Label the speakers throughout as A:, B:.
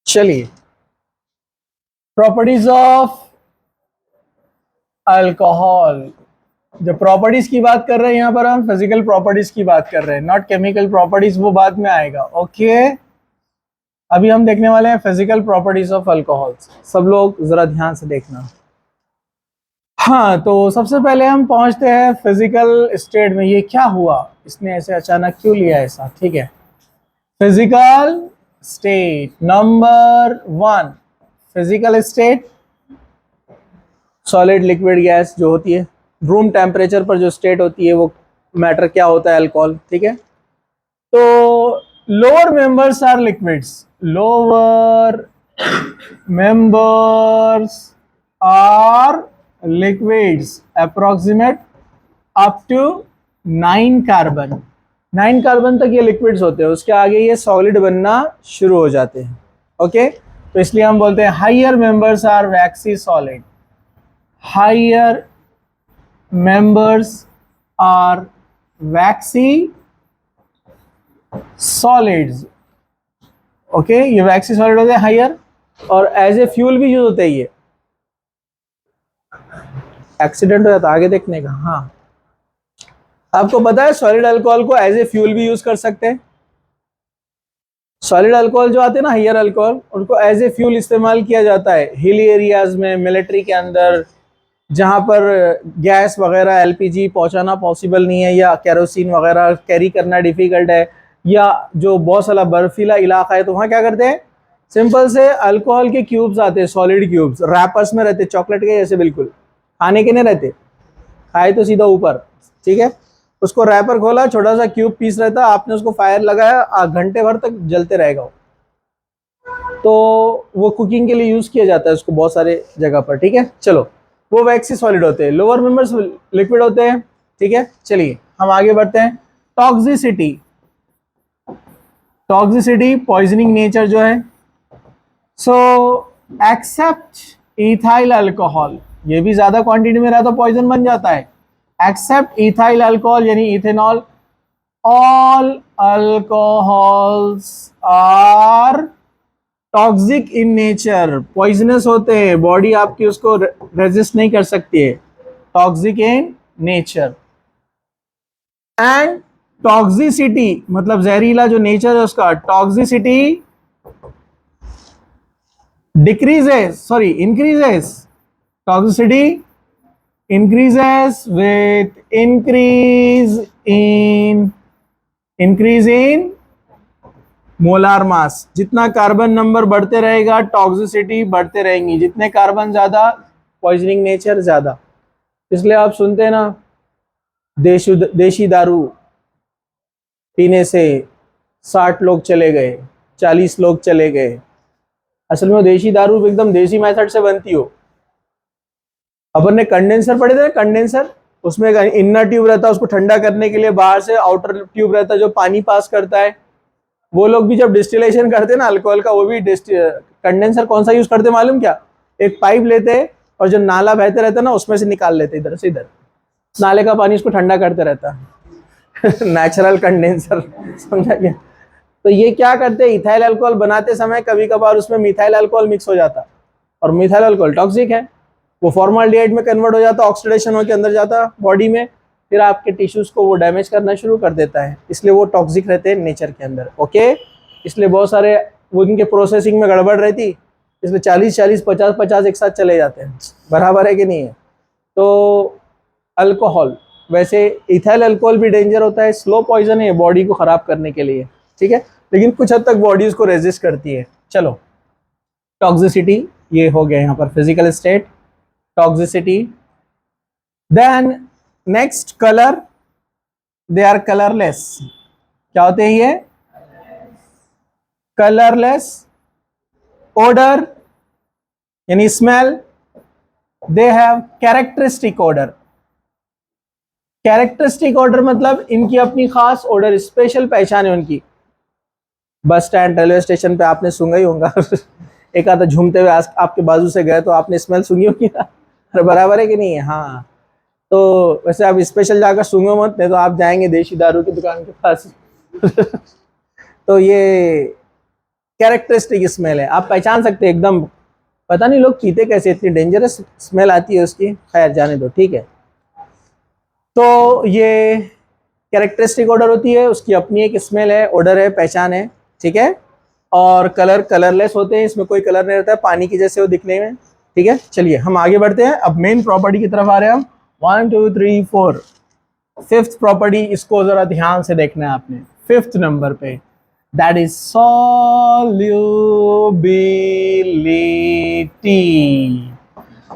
A: चलिए, properties of alcohol. जब properties की बात कर रहे हैं यहाँ पर हम फिजिकल प्रॉपर्टीज की बात कर रहे हैं, नॉट केमिकल प्रॉपर्टीज, वो बाद में आएगा। ओके, अभी हम देखने वाले हैं फिजिकल प्रॉपर्टीज ऑफ अल्कोहल्स। सब लोग जरा ध्यान से देखना। हाँ, तो सबसे पहले हम पहुंचते हैं फिजिकल स्टेट में। ये क्या हुआ, इसने ऐसे अचानक क्यों लिया ऐसा? ठीक है, physical state number 1। Physical state solid, liquid, gas जो होती है, रूम टेम्परेचर पर जो स्टेट होती है वो मैटर क्या होता है? अल्कोहल। ठीक है, तो lower members are liquids, lower members are liquids approximate up to 9 carbon. 9 carbon तक ये लिक्विड्स होते हैं, उसके आगे ये सॉलिड बनना शुरू हो जाते हैं। ओके, तो इसलिए हम बोलते हैं higher members are waxy solid. Higher members are waxy solids. Okay, ये वैक्सी सॉलिड होते हैं हायर, और एज ए फ्यूल भी यूज होते हैं। ये एक्सीडेंट हो जाता आगे देखने का। हाँ, आपको पता है सॉलिड अल्कोहल को एज ए फ्यूल भी यूज कर सकते हैं। सॉलिड अल्कोहल जो आते हैं ना, हायर अल्कोहल, उनको एज ए फ्यूल इस्तेमाल किया जाता है हिली एरियाज में, मिलिट्री के अंदर, जहां पर गैस वगैरह एलपीजी पहुंचाना पॉसिबल नहीं है, या केरोसिन वगैरह कैरी करना डिफिकल्ट है, या जो बहुत सारा बर्फीला इलाका है, तो वहां क्या करते हैं, सिंपल से अल्कोहल के क्यूब्स आते हैं, सॉलिड क्यूब्स, रैपर्स में रहते, चॉकलेट के जैसे, बिल्कुल खाने के नहीं रहते, खाए तो सीधा ऊपर। ठीक है, उसको रैपर खोला, छोटा सा क्यूब पीस रहता, आपने उसको फायर लगाया, घंटे भर तक जलते रहेगा। तो वो कुकिंग के लिए यूज किया जाता है उसको बहुत सारे जगह पर। ठीक है, चलो, वो वैक्सी सॉलिड होते हैं, लोअर मेंबर्स लिक्विड होते हैं। ठीक है, चलिए हम आगे बढ़ते हैं। टॉक्सिसिटी, टॉक्सिसिटी पॉइजनिंग नेचर जो है। सो एक्सेप्ट इथाइल अल्कोहल, ये भी ज्यादा क्वांटिटी में रहा तो पॉइजन बन जाता है। एक्सेप्ट इथाइल अल्कोहल यानी ethanol, all alcohols are toxic in nature, poisonous होते हैं, बॉडी आपकी उसको रेजिस्ट नहीं कर सकती है, toxic in nature. And toxicity मतलब जहरीला जो नेचर है उसका, toxicity decreases, sorry increases, toxicity increases with increase in molar mass. जितना कार्बन नंबर बढ़ते रहेगा टॉक्सिसिटी बढ़ते रहेंगी, जितने कार्बन ज्यादा पॉइजनिंग नेचर ज्यादा। इसलिए आप सुनते हैं ना, देशी दारू पीने से 60 लोग चले गए, 40 लोग चले गए। असल में देशी दारू एकदम देसी मेथड से बनती हो। अपन ने कंडेंसर पढ़े थे, कंडेंसर, उसमें इनर ट्यूब रहता है, उसको ठंडा करने के लिए बाहर से आउटर ट्यूब रहता है जो पानी पास करता है। वो लोग भी जब डिस्टिलेशन करते हैं ना अल्कोहल का, वो भी कंडेंसर कौन सा यूज करते मालूम क्या? एक पाइप लेते और जो नाला बहते रहता है ना उसमें से निकाल लेते इधर से इधर, नाले का पानी उसको ठंडा करते रहता है नेचुरल कंडेंसर, समझा क्या? तो ये क्या करते हैं, इथाइल अल्कोहल बनाते समय कभी कभार उसमें मिथाइल अल्कोहल मिक्स हो जाता, और मिथाइल अल्कोहल टॉक्सिक है, वो फॉर्माल्डिहाइड में कन्वर्ट हो जाता, ऑक्सीडेशन होकर अंदर जाता बॉडी में, फिर आपके टिश्यूज को वो डैमेज करना शुरू कर देता है, इसलिए वो टॉक्सिक रहते हैं नेचर के अंदर। ओके, इसलिए बहुत सारे वो इनके प्रोसेसिंग में गड़बड़ रहती, इसलिए 40-40, 50-50 एक साथ चले जाते हैं। बराबर है कि नहीं है? तो अल्कोहल, वैसे इथाइल अल्कोहल भी डेंजर होता है, स्लो पॉइजन है बॉडी को खराब करने के लिए। ठीक है, लेकिन कुछ हद तक बॉडी उसको रेजिस्ट करती है। चलो, टॉक्सिसिटी ये हो गया यहाँ पर, physical state, toxicity. Then next colour, they are colourless. क्या होते हैं ये? कलरलेस। ओडर यानी smell, they have characteristic odour. Characteristic odour मतलब इनकी अपनी खास ओडर, स्पेशल पहचान है उनकी। बस स्टैंड, रेलवे स्टेशन पे आपने सूंघा ही होगा एक आधा झूमते हुए आपके बाजू से गए तो आपने स्मेल सूंघी होगी ना, बराबर है कि नहीं है? हाँ, तो वैसे आप स्पेशल जाकर सूंघो मत, नहीं तो आप जाएंगे देशी दारू की दुकान के पास तो ये कैरेक्टरिस्टिक स्मेल है, आप पहचान सकते हैं एकदम। पता नहीं लोग पीते कैसे, इतनी डेंजरस स्मेल आती है उसकी, खैर जाने दो, ठीक है। तो ये कैरेक्टरिस्टिक ऑर्डर होती है, उसकी अपनी एक स्मेल है, ऑर्डर है, पहचान है, ठीक है। और कलर कलरलेस होते हैं, इसमें कोई कलर नहीं रहता है, पानी की जैसे वो दिखने में, ठीक है। चलिए हम आगे बढ़ते हैं, अब मेन प्रॉपर्टी की तरफ आ रहे हैं हम। 1 2 3 4 फिफ्थ प्रॉपर्टी, इसको जरा ध्यान से देखना है आपने, फिफ्थ नंबर पे, दैट इज सॉल्युबिलिटी।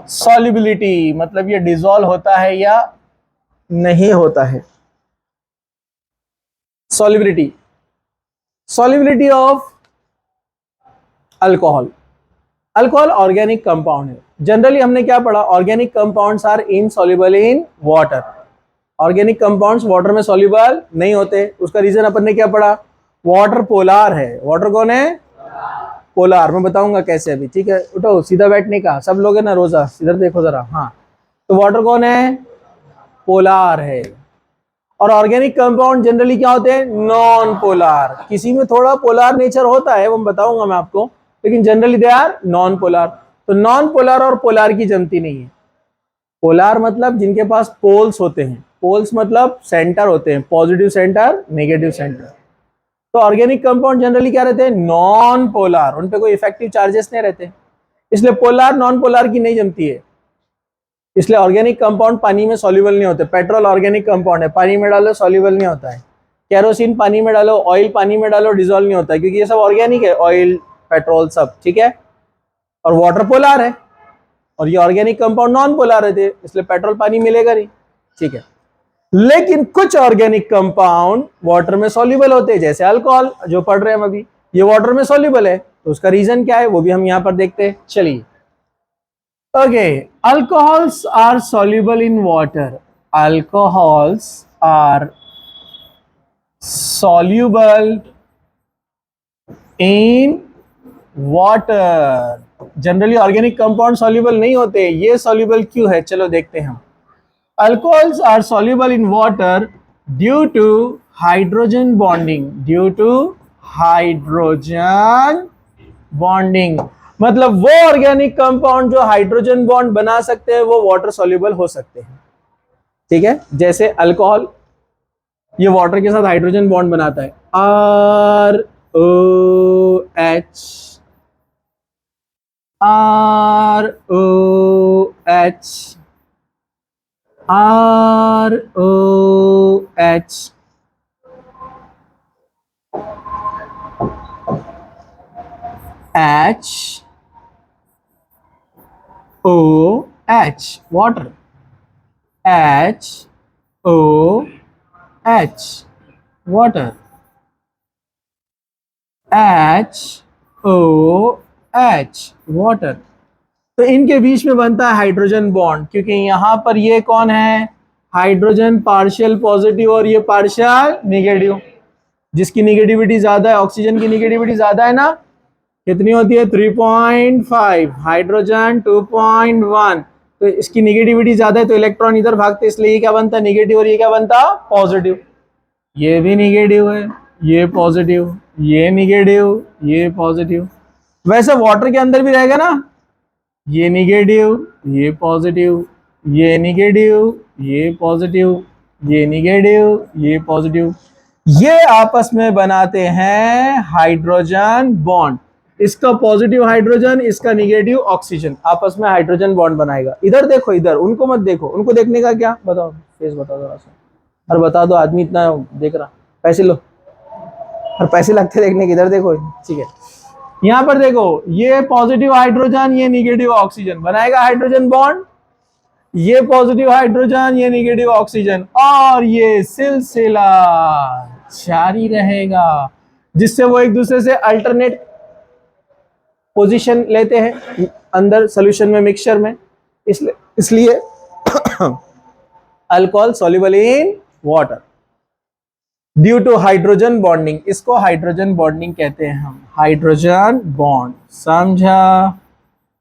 A: सॉल्युबिलिटी मतलब ये डिसॉल्व होता है या नहीं होता है। Solubility, solubility of alcohol. Alcohol organic compound है। जनरली हमने क्या पढ़ा, organic compounds are insoluble in water. Organic compounds water में सॉल्युबल नहीं होते, उसका रीजन अपन ने क्या पढ़ा, वाटर पोलार है। वाटर कौन है, पोलार। मैं बताऊंगा कैसे अभी, ठीक है। उठो, सीधा बैठने का, सब लोग है ना, रोजा इधर देखो जरा, हाँ। तो वाटर कौन है, पोलार है। और ऑर्गेनिक कंपाउंड जनरली क्या होते हैं, नॉन पोलार। किसी में थोड़ा पोलार नेचर होता है, वो बताऊंगा मैं आपको, लेकिन generally they are non polar. तो नॉन पोलार और पोलार की जमती नहीं है। पोलार मतलब जिनके पास पोल्स होते हैं, पोल्स मतलब सेंटर होते हैं, पॉजिटिव सेंटर, नेगेटिव सेंटर। तो ऑर्गेनिक कंपाउंड जनरली क्या रहते हैं, नॉन पोलार, उन पे कोई इफेक्टिव चार्जेस नहीं रहते, इसलिए पोलार नॉन पोलार की नहीं जमती है। इसलिए ऑर्गेनिक कंपाउंड पानी में सॉल्युबल नहीं होते। पेट्रोल ऑर्गेनिक कंपाउंड है, पानी में डालो सॉल्युबल नहीं होता है। केरोसिन पानी में डालो, ऑयल पानी में डालो, डिजोल्व नहीं होता है, क्योंकि ये सब ऑर्गेनिक है, ऑयल पेट्रोल सब, ठीक है। और वाटर पोलार है, और ये ऑर्गेनिक कंपाउंड नॉन पोलार रहते, इसलिए पेट्रोल पानी मिलेगा नहीं, ठीक है। लेकिन कुछ ऑर्गेनिक कंपाउंड वाटर में सॉल्युबल होते हैं, जैसे अल्कोहल जो पढ़ रहे हैं हम अभी, ये वाटर में सॉल्युबल है। तो उसका रीजन क्या है वो भी हम यहां पर देखते हैं, चलिए। Okay, alcohols are soluble in water. Alcohols are soluble in water. Generally organic compound soluble नहीं होते, ये सॉल्युबल क्यों है, चलो देखते हैं हम। Alcohols are soluble in water due to hydrogen bonding. Due to hydrogen bonding, मतलब वो ऑर्गेनिक कंपाउंड जो हाइड्रोजन बॉन्ड बना सकते हैं वो वाटर सॉल्युबल हो सकते हैं, ठीक है। जैसे अल्कोहल, ये वाटर के साथ हाइड्रोजन बॉन्ड बनाता है, ROH, ROH, ROH, HOH, water, HOH, water, HOH, water। तो इनके बीच में बनता है हाइड्रोजन बॉन्ड, क्योंकि यहां पर ये कौन है, हाइड्रोजन पार्शियल पॉजिटिव और ये पार्शियल नेगेटिव। जिसकी निगेटिविटी ज्यादा है, ऑक्सीजन की निगेटिविटी ज्यादा है ना, कितनी होती है 3.5, हाइड्रोजन 2.1। तो इसकी निगेटिविटी ज्यादा है, तो इलेक्ट्रॉन इधर भागते, इसलिए ये क्या बनता है, निगेटिव, और ये क्या बनता, पॉजिटिव। ये भी निगेटिव है, ये पॉजिटिव, ये निगेटिव, ये पॉजिटिव। वैसे वाटर के अंदर भी रहेगा ना, ये निगेटिव, ये पॉजिटिव, ये निगेटिव, ये पॉजिटिव, ये निगेटिव, ये पॉजिटिव। ये आपस में बनाते हैं हाइड्रोजन बॉन्ड। इसका पॉजिटिव हाइड्रोजन, इसका निगेटिव ऑक्सीजन, आपस में हाइड्रोजन बॉन्ड बनाएगा। इधर देखो, इधर, उनको मत देखो, उनको देखने का क्या, बताओ फेस बताओ जरा सा, और बता दो, आदमी इतना देख रहा, पैसे लो, और पैसे लगते देखने के, इधर देखो, ठीक है। यहां पर देखो, ये पॉजिटिव हाइड्रोजन, ये निगेटिव ऑक्सीजन बनाएगा हाइड्रोजन बॉन्ड, ये पॉजिटिव हाइड्रोजन, ये निगेटिव ऑक्सीजन, और ये सिलसिला जारी रहेगा, जिससे वो एक दूसरे से अल्टरनेट पोजीशन लेते हैं अंदर सॉल्यूशन में, मिक्सचर में। इसलिए alcohol soluble in water due to hydrogen bonding. इसको हाइड्रोजन बॉन्डिंग कहते हैं हम, हाइड्रोजन बॉन्ड, समझा।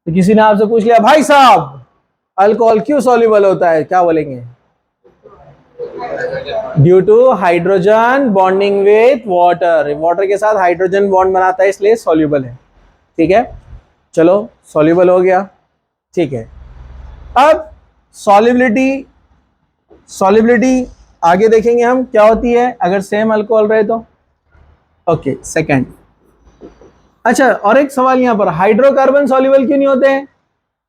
A: तो किसी ने आपसे पूछ लिया, भाई साहब अल्कोहल क्यों सॉल्युबल होता है, क्या बोलेंगे, due to hydrogen bonding with water, water के साथ हाइड्रोजन बॉन्ड बनाता है इसलिए सॉल्युबल है। ठीक है, चलो सॉल्युबल हो गया। ठीक है, अब सॉल्युबिलिटी, सॉल्युबिलिटी आगे देखेंगे हम क्या होती है अगर सेम अल्कोहल रहे तो। Okay, second. अच्छा, और एक सवाल यहाँ पर, हाइड्रोकार्बन सॉल्युबल क्यों नहीं होते हैं?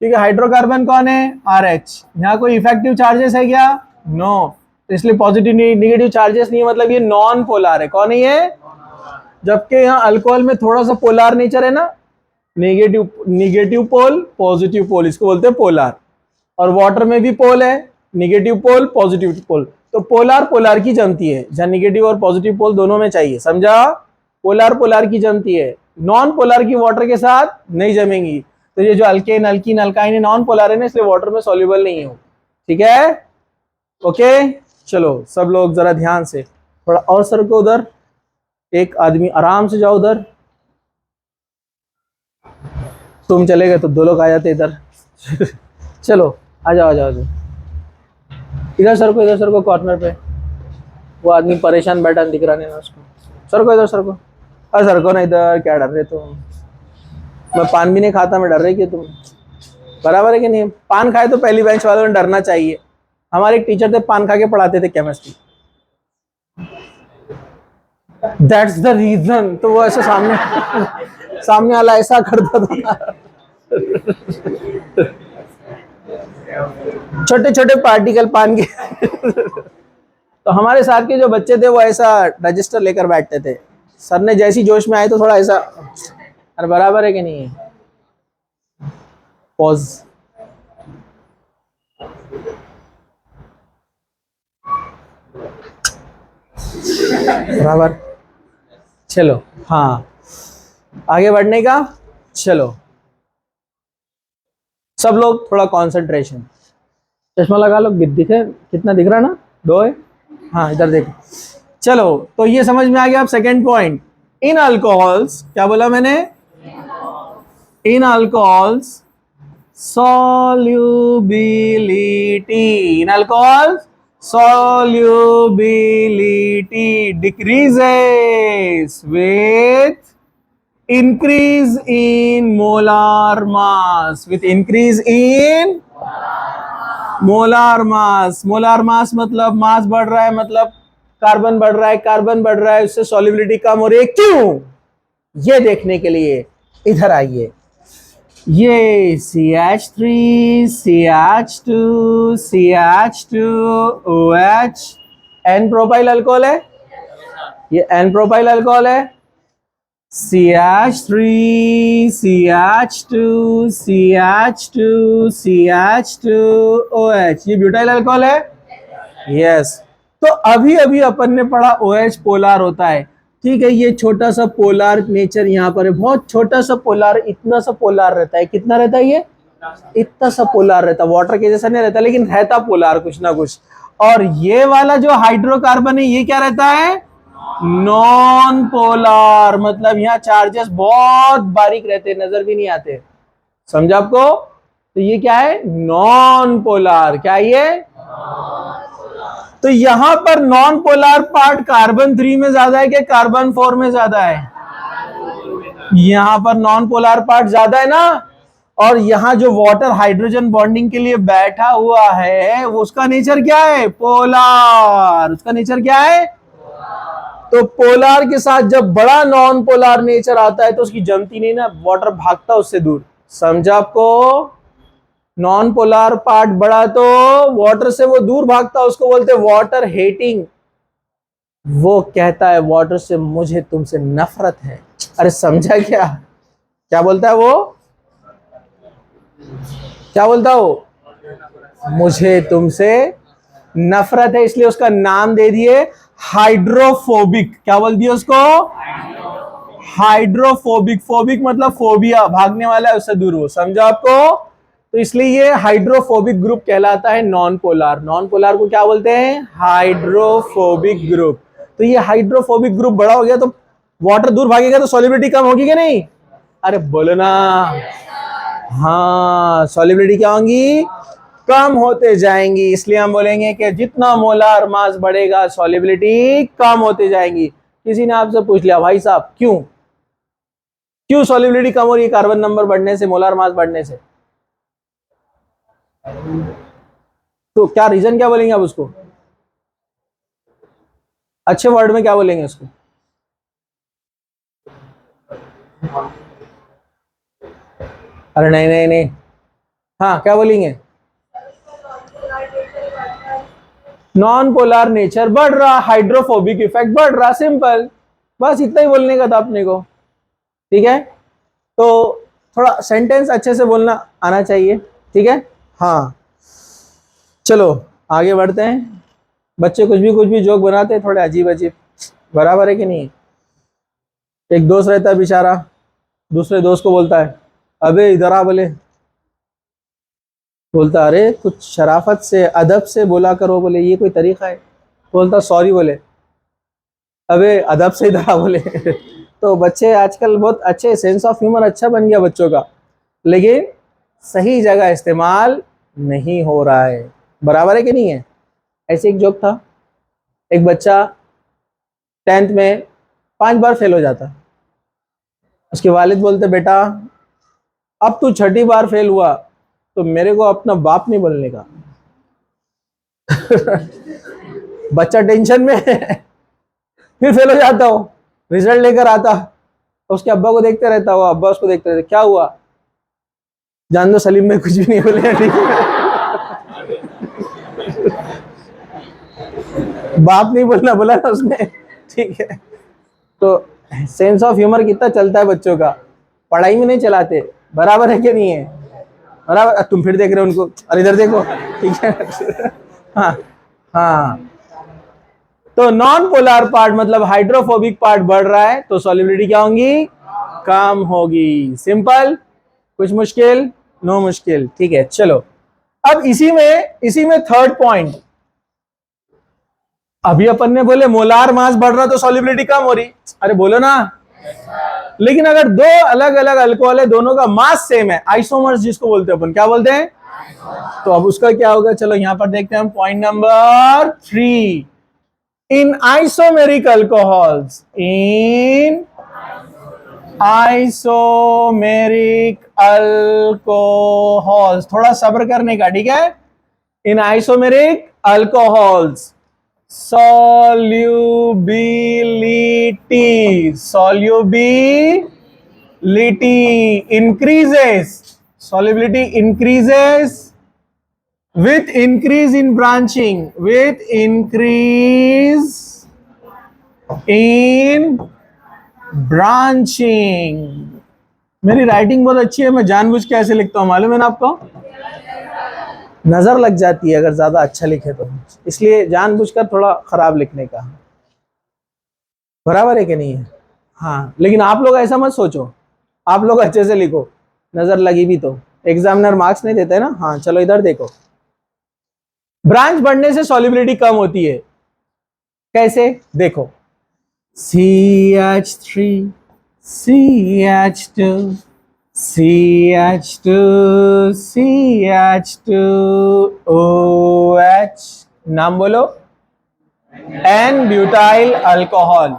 A: क्योंकि हाइड्रोकार्बन कौन है? RH। यहाँ कोई इफेक्टिव चार्जेस है क्या? नो, इसलिए पॉजिटिव निगेटिव चार्जेस नहीं है, मतलब ये नॉन पोलर है। कौन है ये? जबकि यहाँ अल्कोहल में थोड़ा सा पोलर नेचर है ना, निगेटिव पोल पॉजिटिव पोल, इसको बोलते हैं पोलर। और वाटर में भी पोल है, निगेटिव पोल पॉजिटिव पोल। तो पोलर पोलर की जमती है, जहां निगेटिव और पॉजिटिव पोल दोनों में चाहिए, समझा? पोलर पोलर की जमती है, नॉन पोलर की वाटर के साथ नहीं जमेंगी। तो ये जो alkane alkene alkyne non polar है ना, इसलिए वाटर में सॉल्युबल नहीं हो। ठीक है, ओके। चलो सब लोग जरा ध्यान से, थोड़ा और सर को उधर, एक आदमी आराम से जाओ उधर, तुम चले गए तो दो लोग आ जाते इधर। चलो आ जाओ आ जाओ आ जाओ, इधर सर को, इधर सर को कॉर्नर पे, वो आदमी परेशान बैठा दिख रहा नहीं ना उसको। सर को इधर, सर को, अरे सर को ना इधर, क्या डर रहे तुम? मैं पान भी नहीं खाता, मैं डर रही कि तुम, बराबर है कि नहीं? पान खाए तो पहली बेंच वालों ने डरना चाहिए। हमारे एक टीचर थे, पान खा के पढ़ाते थे केमिस्ट्री, दैट्स द रीजन। तो वो ऐसे सामने सामने वाला ऐसा करता था, छोटे छोटे पार्टिकल पान के। तो हमारे साथ के जो बच्चे थे वो ऐसा रजिस्टर लेकर बैठते थे, सर ने जैसी जोश में आए तो थोड़ा ऐसा, अरे बराबर है कि नहीं? पॉज। बराबर, चलो हाँ, आगे बढ़ने का। चलो सब लोग थोड़ा कंसंट्रेशन, चश्मा लगा लो, दिखे कितना दिख रहा ना? 2 है, हाँ इधर देखो। चलो तो ये समझ में आ गया। अब सेकेंड पॉइंट, इन अल्कोहल्स, क्या बोला मैंने? इन alcohols solubility, in alcohol solubility decreases with increase in molar mass, with increase in molar mass. Molar mass मतलब मास बढ़ रहा है, मतलब कार्बन बढ़ रहा है, कार्बन बढ़ रहा है, उससे सॉल्युबिलिटी कम हो रही है। क्यों? ये देखने के लिए इधर आइए। ये CH3 CH2 CH2 OH N propyl alcohol है, ये N प्रोपाइल अल्कोहल है। CH3 CH2 CH2 CH2 OH, ये ब्यूटाइल अल्कोहल है। यस, तो अभी अभी अपन ने पढ़ा OH पोलर होता है। ठीक है, ये छोटा सा पोलर नेचर यहाँ पर है, बहुत छोटा सा पोलर, इतना सा पोलर रहता है। कितना रहता है ये? इतना सा पोलर रहता है, वाटर के जैसा नहीं रहता लेकिन रहता पोलर कुछ ना कुछ। और ये वाला जो हाइड्रोकार्बन है ये क्या रहता है? नॉन पोलर, मतलब यहाँ चार्जेस बहुत बारीक रहते, नजर भी नहीं आते। समझा आपको? तो ये क्या है? Non polar. क्या ये? तो यहां पर नॉन पोलर पार्ट कार्बन 3 में ज्यादा है कि कार्बन 4 में ज्यादा है? यहां पर नॉन पोलर पार्ट ज्यादा है ना। और यहां जो वाटर हाइड्रोजन बॉन्डिंग के लिए बैठा हुआ है उसका नेचर क्या है? पोलर। उसका नेचर क्या है? तो पोलर के साथ जब बड़ा नॉन पोलर नेचर आता है तो उसकी जमती नहीं ना, वाटर भागता उससे दूर। समझा आपको? नॉन पोलर पार्ट बड़ा तो वाटर से वो दूर भागता, उसको बोलते हैं वाटर हेटिंग। वो कहता है वाटर से मुझे तुमसे नफरत है। अरे समझा क्या? क्या बोलता है वो? क्या बोलता हो? मुझे तुमसे नफरत है, इसलिए उसका नाम दे दिए हाइड्रोफोबिक। क्या बोल दिया उसको? हाइड्रोफोबिक। फोबिक मतलब फोबिया, भागने वाला है, उससे दूर हो। समझा आपको? तो इसलिए ये हाइड्रोफोबिक ग्रुप कहलाता है नॉन पोलर। नॉन पोलर को क्या बोलते हैं? Hydrophobic group. तो ये हाइड्रोफोबिक ग्रुप बड़ा हो गया तो वाटर दूर भागेगा तो सॉल्युबिलिटी कम होगी कि नहीं? अरे बोलो ना। हाँ, सॉल्युबिलिटी क्या होगी? कम होते जाएंगी, इसलिए हम बोलेंगे कि जितना मोलार मास बढ़ेगा सॉल्युबिलिटी कम होते जाएंगी। किसी ने आपसे पूछ लिया भाई साहब क्यों क्यों सॉल्युबिलिटी कम हो रही है कार्बन नंबर बढ़ने से, मोलार मास बढ़ने से, तो क्या रीजन क्या बोलेंगे आप उसको, अच्छे वर्ड में क्या बोलेंगे उसको? अरे नहीं नहीं नहीं, हाँ क्या बोलेंगे? नॉन पोलर नेचर बढ़ रहा, हाइड्रोफोबिक इफेक्ट बढ़ रहा, सिंपल, बस इतना ही बोलने का था अपने को। ठीक है, तो थोड़ा सेंटेंस अच्छे से बोलना आना चाहिए, ठीक है। हाँ चलो आगे बढ़ते हैं। बच्चे कुछ भी जोक बनाते हैं थोड़े अजीब अजीब, बराबर है कि नहीं? एक दोस्त रहता है बेचारा, दूसरे दोस्त को बोलता है अबे इधर आ, बोले, बोलता अरे कुछ शराफत से अदब से बोला करो, बोले ये कोई तरीका है? बोलता सॉरी, बोले अबे अदब से इधर आ, बोले तो बच्चे आजकल बहुत अच्छे, सेंस ऑफ ह्यूमर अच्छा बन गया बच्चों का, लेकिन सही जगह इस्तेमाल नहीं हो रहा है, बराबर है कि नहीं है? ऐसे एक जोक था, एक बच्चा 10th में 5 बार फेल हो जाता, उसके वालिद बोलते बेटा अब तू 6ठी बार फेल हुआ तो मेरे को अपना बाप नहीं बोलने का बच्चा टेंशन में फिर फेल हो जाता हो, रिजल्ट लेकर आता, उसके अब्बा को देखते रहता हो, अब्बा उसको देखते रहते, क्या हुआ? जान दो सलीम में कुछ भी नहीं बोले, ठीक है बाप नहीं बोलना बोला ना उसने, ठीक है। तो सेंस ऑफ ह्यूमर कितना चलता है बच्चों का, पढ़ाई में नहीं चलाते, बराबर है कि नहीं है? बराबर, तुम फिर देख रहे हो उनको, अरे इधर देखो, ठीक है हाँ हाँ, तो नॉन पोलर पार्ट मतलब हाइड्रोफोबिक पार्ट बढ़ रहा है तो सॉल्युबिलिटी क्या होगी? कम होगी, सिंपल, कुछ मुश्किल? नो मुश्किल, ठीक है। चलो अब इसी में थर्ड पॉइंट, अभी अपन ने बोले मोलार मास बढ़ रहा तो सॉल्युबिलिटी कम हो रही, अरे बोलो ना, लेकिन अगर दो अलग अलग अल्कोहल है, दोनों का मास सेम है, आइसोमर्स जिसको बोलते हैं अपन, क्या बोलते हैं? तो अब उसका क्या होगा, चलो यहां पर देखते हैं हम point number 3, in isomeric alcohols, in isomeric alcohols, थोड़ा सब्र करने का, ठीक है। In isomeric alcohols solubility increases, solubility increases with increase in branching, with increase in branching. मेरी राइटिंग बहुत अच्छी है, मैं जानबूझ के ऐसे लिखता हूं, मालूम है ना आपको, नजर लग जाती है अगर ज्यादा अच्छा लिखे तो, इसलिए जानबूझकर थोड़ा खराब लिखने का, बराबर है कि नहीं है? हाँ लेकिन आप लोग ऐसा मत सोचो, आप लोग अच्छे से लिखो, नजर लगी भी तो एग्जामिनर मार्क्स नहीं देते ना। हाँ चलो इधर देखो, ब्रांच बढ़ने से सॉल्युबिलिटी कम होती है, कैसे देखो, CH3 CH2 CH2 CH2OH, नाम बोलो, N butyl alcohol,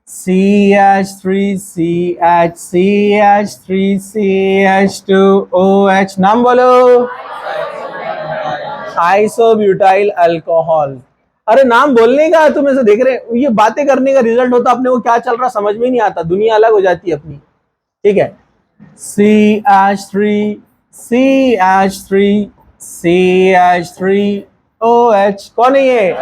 A: CH3 CH3 CH2OH, नाम बोलो, आइसोब्यूटाइल अल्कोहल। अरे नाम बोलने का, तुम ऐसे देख रहे, ये बातें करने का रिजल्ट होता अपने को क्या चल रहा समझ में नहीं आता, दुनिया अलग हो जाती है अपनी, ठीक है। CH3 CH3 CH3OH, कौन है ये?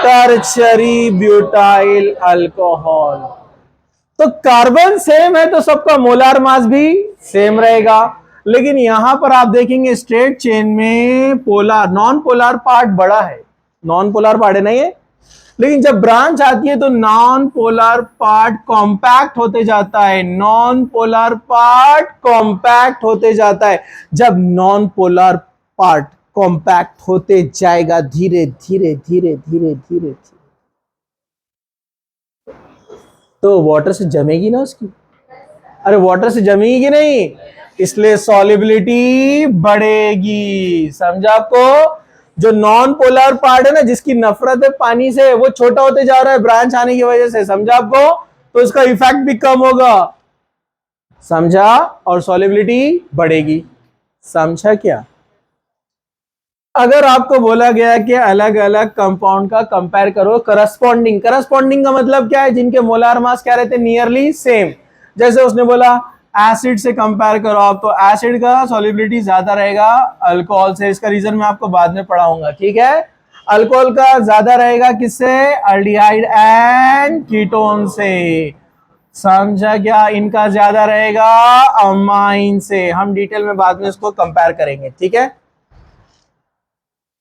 A: Tertiary butyl alcohol. तो कार्बन सेम है तो सबका मोलार मास भी सेम रहेगा, लेकिन यहां पर आप देखेंगे स्ट्रेट चेन में पोलर, नॉन पोलर पार्ट बड़ा है, नॉन पोलर पार्ट है ना ये, लेकिन जब ब्रांच आती है तो नॉन पोलर पार्ट कॉम्पैक्ट होते जाता है, नॉन पोलर पार्ट कॉम्पैक्ट होते जाता है। जब नॉन पोलर पार्ट कॉम्पैक्ट होते जाएगा धीरे धीरे धीरे धीरे धीरे, तो वाटर से जमेगी ना उसकी, अरे वाटर से जमेगी कि नहीं? इसलिए सॉलिबिलिटी बढ़ेगी। समझा आपको? जो नॉन पोलर पार्ट है ना, जिसकी नफरत है पानी से, वो छोटा होते जा रहा है ब्रांच आने की वजह से। समझा आपको? तो उसका इफेक्ट भी कम होगा। समझा? और सॉलिबिलिटी बढ़ेगी। समझा क्या? अगर आपको बोला गया कि अलग अलग कंपाउंड का कंपेयर करो करस्पॉन्डिंग, करस्पॉन्डिंग का मतलब क्या है? जिनके मोलार मास क्या रहते हैं? Nearly same. जैसे उसने बोला एसिड से कंपेयर करो आप, तो एसिड का सॉलिबिलिटी ज्यादा रहेगा अल्कोहल से। इसका रीजन मैं आपको बाद में पढ़ाऊंगा, ठीक है? अल्कोहल का ज्यादा रहेगा किससे? अल्डिहाइड एंड कीटोन से। समझा क्या? इनका ज्यादा रहेगा अमाइन से। हम डिटेल में बाद में इसको कंपेयर करेंगे, ठीक है?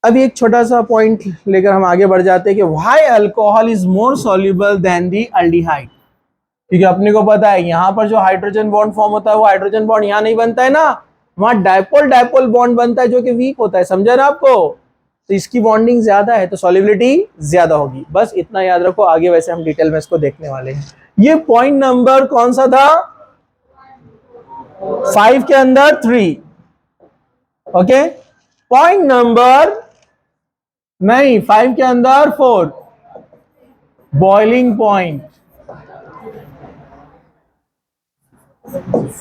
A: अभी एक छोटा सा पॉइंट लेकर हम आगे बढ़ जाते हैं कि why alcohol is more soluble than the aldehyde. क्योंकि अपने को पता है यहां पर जो हाइड्रोजन बॉन्ड फॉर्म होता है, वो हाइड्रोजन बॉन्ड यहां नहीं बनता है ना, वहां डायपोल डायपोल बॉन्ड बनता है जो कि वीक होता है। समझा ना आपको? तो इसकी बॉन्डिंग ज्यादा है तो सॉल्युबिलिटी ज्यादा होगी। बस इतना याद रखो, आगे वैसे हम डिटेल में इसको देखने वाले हैं। ये पॉइंट नंबर कौन सा था? 5 के अंदर 3। ओके, पॉइंट नंबर नहीं 5 के अंदर 4, बॉइलिंग पॉइंट।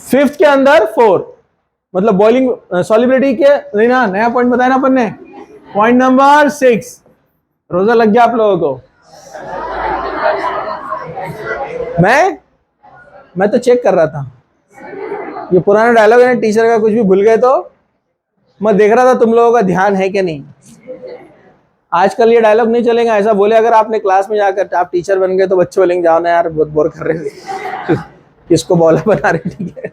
A: 5th के अंदर 4, मतलब बॉइलिंग सॉल्युबिलिटी के नहीं ना, नया पॉइंट बताया ना अपन ने, पॉइंट नंबर 6। रोजा लग गया आप लोगों को? मैं तो चेक कर रहा था, ये पुराना डायलॉग है ना, टीचर का कुछ भी भूल गए तो। मैं देख रहा था तुम लोगों का ध्यान है कि नहीं। आजकल ये डायलॉग नहीं चलेगा। ऐसा बोले अगर आपने क्लास में जाकर आप टीचर बन गए तो बच्चे बोलेंगे जाओ ना यार, बहुत बोर कर रहे थे। किसको बॉला बना रहे? ठीक है,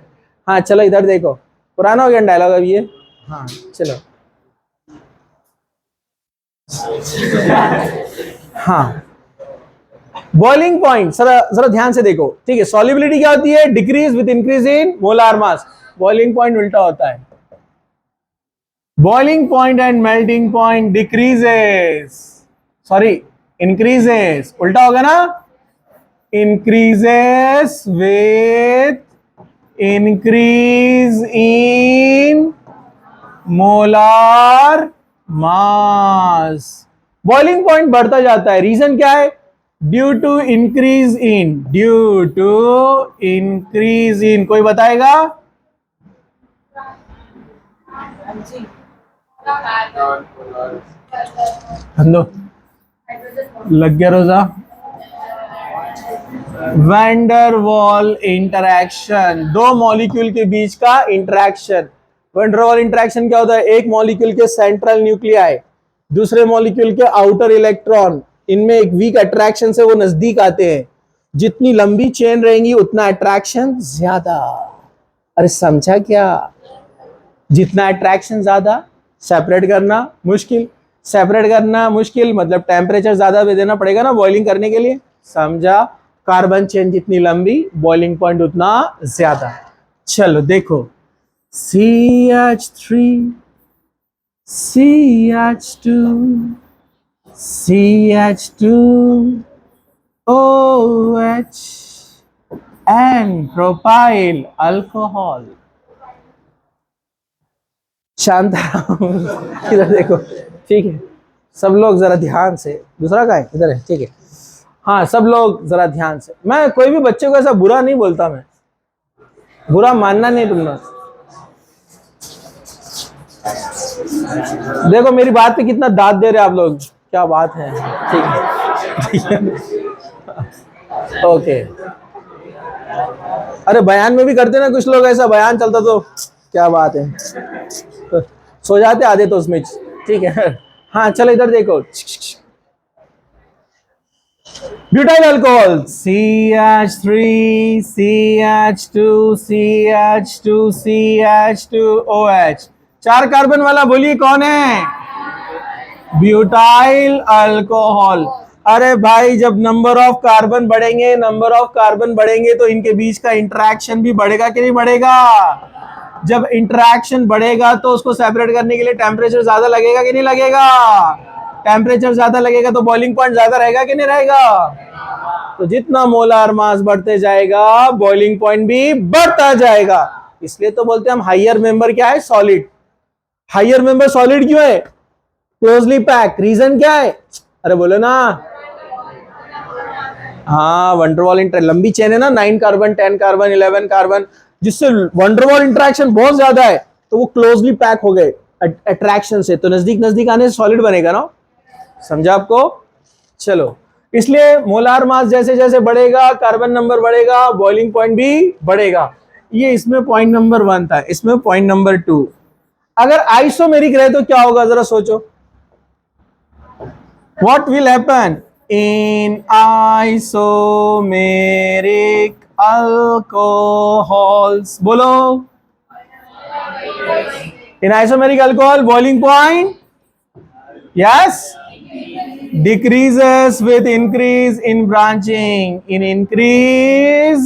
A: हाँ चलो इधर देखो, पुराना हो गया डायलॉग अब ये। हाँ चलो, हाँ बॉइलिंग पॉइंट जरा जरा ध्यान से देखो, ठीक है? सॉल्युबिलिटी क्या होती है? Decrease with increase in molar mass. Boiling point उल्टा होता है। Boiling point and melting point decreases, sorry increases, उल्टा होगा ना, increases with increase in molar mass. Boiling point बढ़ता जाता है। रीजन क्या है? Due to increase in, due to increase in. कोई बताएगा? हेलो, लग गया रोजा? वैंडरवाल इंटरैक्शन, दो मॉलिक्यूल के बीच का इंटरैक्शन। वैंडरवाल इंटरैक्शन क्या होता है? एक मॉलिक्यूल के सेंट्रल न्यूक्लियाई दूसरे मॉलिक्यूल के आउटर इलेक्ट्रॉन, इनमें एक वीक अट्रैक्शन से वो नजदीक आते हैं। जितनी लंबी चेन रहेंगी उतना अट्रैक्शन ज्यादा। अरे समझा क्या? जितना अट्रैक्शन ज्यादा, सेपरेट करना मुश्किल। सेपरेट करना मुश्किल मतलब टेम्परेचर ज्यादा भी देना पड़ेगा ना बॉइलिंग करने के लिए। समझा? कार्बन चेन जितनी लंबी, बॉइलिंग पॉइंट उतना ज्यादा। चलो देखो, CH3 CH2 CH2 OH and propyl alcohol। Shantaram इधर देखो, ठीक है? सब लोग जरा ध्यान से, दूसरा का है इधर है, ठीक है? हाँ सब लोग जरा ध्यान से। मैं कोई भी बच्चे को ऐसा बुरा नहीं बोलता, मैं बुरा मानना नहीं तुम लोग। देखो मेरी बात पे कितना दाद दे रहे आप लोग, क्या बात है, ठीक है? ओके, अरे बयान में भी करते ना कुछ लोग ऐसा, बयान चलता तो क्या बात है, तो सो जाते आधे तो उसमें, ठीक है? हाँ चलो इधर देखो, butyl alcohol CH3 CH2 CH2 CH2OH, 4 carbon वाला बोलिए कौन है? Butyl alcohol. अरे भाई जब नंबर ऑफ कार्बन बढ़ेंगे, नंबर ऑफ कार्बन बढ़ेंगे तो इनके बीच का इंटरेक्शन भी बढ़ेगा कि नहीं बढ़ेगा? जब इंटरेक्शन बढ़ेगा तो उसको सेपरेट करने के लिए टेम्परेचर ज्यादा लगेगा कि नहीं लगेगा? टेम्परेचर ज्यादा लगेगा तो बॉइलिंग पॉइंट ज्यादा रहेगा कि नहीं रहेगा? तो जितना मोलार मास बढ़ते जाएगा बॉइलिंग पॉइंट भी बढ़ता जाएगा। इसलिए तो बोलते हैं हम हायर मेंबर क्या है, सॉलिड। हायर मेंबर सॉलिड क्यों है, क्लोजली पैक, रीजन क्या है, अरे बोलो ना, हाँ वंडरवॉल लंबी चेन है ना, 9 कार्बन 10 कार्बन 11 कार्बन, जिससे वंडरवॉल इंटरेक्शन बहुत ज्यादा है तो वो क्लोजली पैक हो गए अट्रैक्शन से, तो नजदीक नजदीक आने से सॉलिड बनेगा ना, समझा आपको। चलो, इसलिए मोलार मास जैसे जैसे बढ़ेगा कार्बन नंबर बढ़ेगा, बॉइलिंग पॉइंट भी बढ़ेगा। ये इसमें पॉइंट नंबर 1 था। इसमें पॉइंट नंबर 2, अगर आइसोमेरिक रहे तो क्या होगा जरा सोचो, what will happen in isomeric alcohols, बोलो। In isomeric alcohol boiling point, yes, decreases with increase in branching, in increase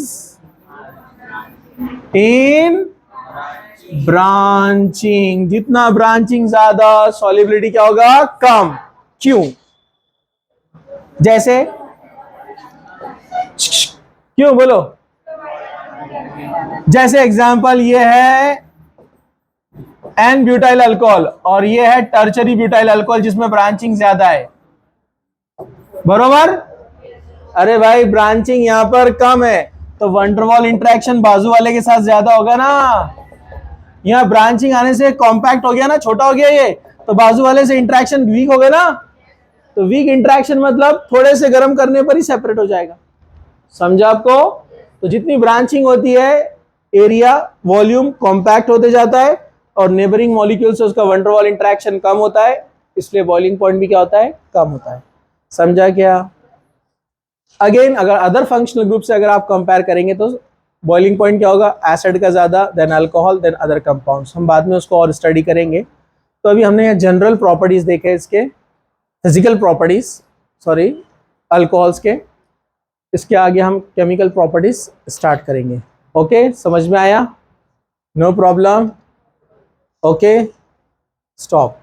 A: in branching, जितना ब्रांचिंग ज्यादा सॉलिबिलिटी क्या होगा, कम। क्यों, जैसे क्यों बोलो, जैसे एग्जांपल ये है एन ब्यूटाइल अल्कोहल और ये है टर्चरी ब्यूटाइल अल्कोहल जिसमें ब्रांचिंग ज्यादा है, बरोबर। अरे भाई ब्रांचिंग यहां पर कम है तो वंडरवॉल इंटरेक्शन बाजू वाले के साथ ज्यादा होगा ना, यहां ब्रांचिंग आने से कॉम्पैक्ट हो गया ना, छोटा हो गया ये, तो बाजू वाले से इंटरेक्शन वीक हो गया ना, तो वीक इंटरेक्शन मतलब थोड़े से गर्म करने पर ही सेपरेट हो जाएगा, समझा आपको। तो जितनी ब्रांचिंग होती है एरिया वॉल्यूम कॉम्पैक्ट होते जाता है और नेबरिंग मॉलिक्यूल से उसका वंडरवॉल इंटरेक्शन कम होता है, इसलिए बॉइलिंग पॉइंट भी क्या होता है, कम होता है, समझा क्या। अगेन अगर अदर फंक्शनल ग्रुप से अगर आप कंपेयर करेंगे तो बॉइलिंग पॉइंट क्या होगा, एसिड का ज्यादा, then alcohol, then other compounds, हम बाद में उसको और स्टडी करेंगे। तो अभी हमने यहाँ जनरल प्रॉपर्टीज देखे, इसके फिजिकल प्रॉपर्टीज, सॉरी अल्कोहल्स के, इसके आगे हम केमिकल प्रॉपर्टीज स्टार्ट करेंगे। ओके, समझ में आया, नो प्रॉब्लम, ओके स्टॉप।